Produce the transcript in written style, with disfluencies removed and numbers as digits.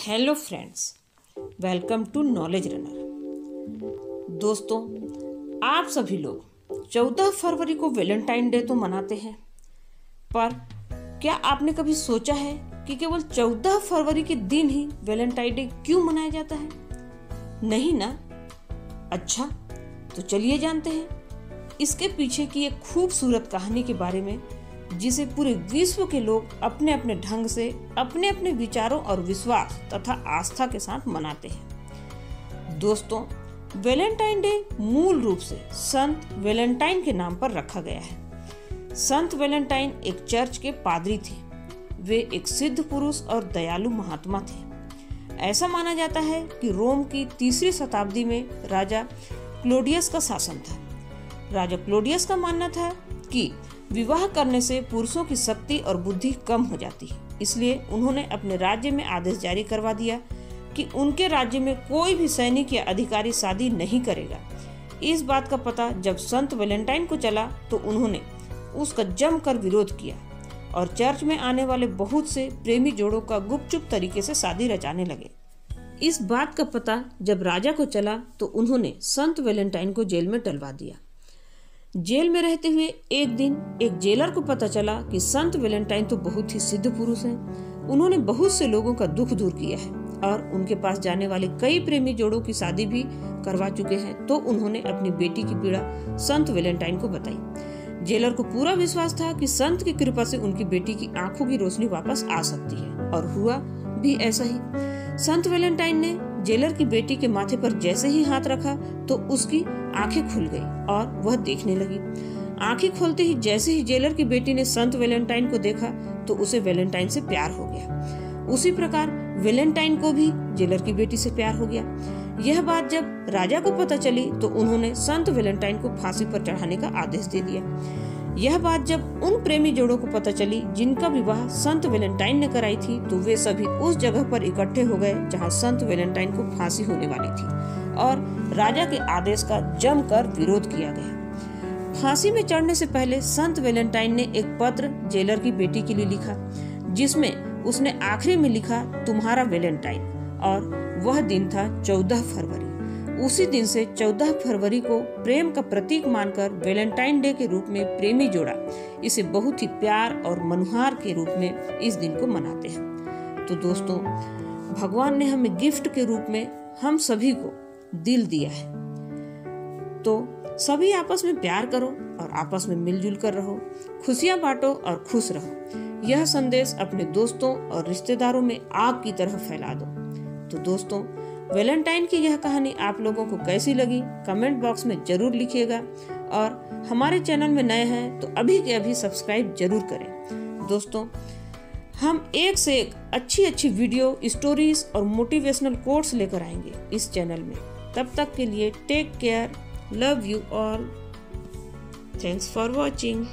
Hello friends, welcome to Knowledge Runner. दोस्तों, आप सभी लोग 14 फरवरी को वैलेंटाइन डे तो मनाते हैं, पर क्या आपने कभी सोचा है कि केवल 14 फरवरी के दिन ही वैलेंटाइन डे क्यों मनाया जाता है? नहीं ना? अच्छा, तो चलिए जानते हैं इसके पीछे की एक खूबसूरत कहानी के बारे में, जिसे पूरे विश्व के लोग अपने अपने ढंग से अपने अपने विचारों और विश्वास तथा आस्था के साथ मनाते हैं। दोस्तों, वैलेंटाइन डे मूल रूप से संत वैलेंटाइन के नाम पर रखा गया है। संत वैलेंटाइन एक चर्च के पादरी थे। वे एक सिद्ध पुरुष और दयालु महात्मा थे। ऐसा माना जाता है कि रोम की 3री शताब्दी में राजा क्लोडियस का शासन था। राजा क्लोडियस का मानना था कि विवाह करने से पुरुषों की शक्ति और बुद्धि कम हो जाती है, इसलिए उन्होंने अपने राज्य में आदेश जारी करवा दिया कि उनके राज्य में कोई भी सैनिक या अधिकारी शादी नहीं करेगा। इस बात का पता जब संत वैलेंटाइन को चला तो उन्होंने उसका जमकर विरोध किया और चर्च में आने वाले बहुत से प्रेमी जोड़ों का गुपचुप तरीके से शादी रचाने लगे। इस बात का पता जब राजा को चला तो उन्होंने संत वैलेंटाइन को जेल में डलवा दिया। जेल में रहते हुए एक दिन एक जेलर को पता चला कि संत वैलेंटाइन तो बहुत ही सिद्ध पुरुष हैं। उन्होंने बहुत से लोगों का दुख दूर किया है और उनके पास जाने वाले कई प्रेमी जोड़ों की शादी भी करवा चुके हैं। तो उन्होंने अपनी बेटी की पीड़ा संत वैलेंटाइन को बताई। जेलर को पूरा विश्वास था कि संत की कृपा से उनकी बेटी की आंखों की रोशनी वापस आ सकती है, और हुआ भी ऐसा ही। संत वैलेंटाइन ने जेलर की बेटी के माथे पर जैसे ही हाथ रखा तो उसकी आंखें खुल गई और वह देखने लगी। आंखें खोलते ही जैसे ही जेलर की बेटी ने संत वैलेंटाइन को देखा तो उसे वैलेंटाइन से प्यार हो गया। उसी प्रकार वैलेंटाइन को भी जेलर की बेटी से प्यार हो गया। यह बात जब राजा को पता चली तो उन्होंने संत वैलेंटाइन को फांसी पर चढ़ाने का आदेश दे दिया। यह बात जब उन प्रेमी जोड़ों को पता चली जिनका विवाह संत वैलेंटाइन ने कराई थी तो वे सभी उस जगह पर इकट्ठे हो गए जहां संत वैलेंटाइन को फांसी होने वाली थी, और राजा के आदेश का जमकर विरोध किया गया। फांसी में चढ़ने से पहले संत वैलेंटाइन ने एक पत्र जेलर की बेटी के लिए लिखा, जिसमें उसने आखिरी में लिखा, तुम्हारा वैलेंटाइन, और वह दिन था 14 फरवरी। उसी दिन से 14 फरवरी को प्रेम का प्रतीक मानकर वैलेंटाइन डे के रूप में प्रेमी जोड़ा इसे बहुत ही प्यार और मनुहार के रूप में इस दिन को मनाते हैं। तो दोस्तों, भगवान ने हमें गिफ्ट के रूप में हम सभी को दिल दिया है, तो सभी आपस में प्यार करो और आपस में मिलजुल कर रहो, खुशियां बांटो और खुश रहो। यह संदेश अपने दोस्तों और रिश्तेदारों में आग की तरह फैला दो। तो दोस्तों, वैलेंटाइन की यह कहानी आप लोगों को कैसी लगी कमेंट बॉक्स में जरूर लिखिएगा, और हमारे चैनल में नए हैं तो अभी के अभी सब्सक्राइब जरूर करें। दोस्तों, हम एक से एक अच्छी वीडियो, स्टोरीज और मोटिवेशनल कोट्स लेकर आएंगे इस चैनल में। तब तक के लिए take care, love you all, thanks for watching.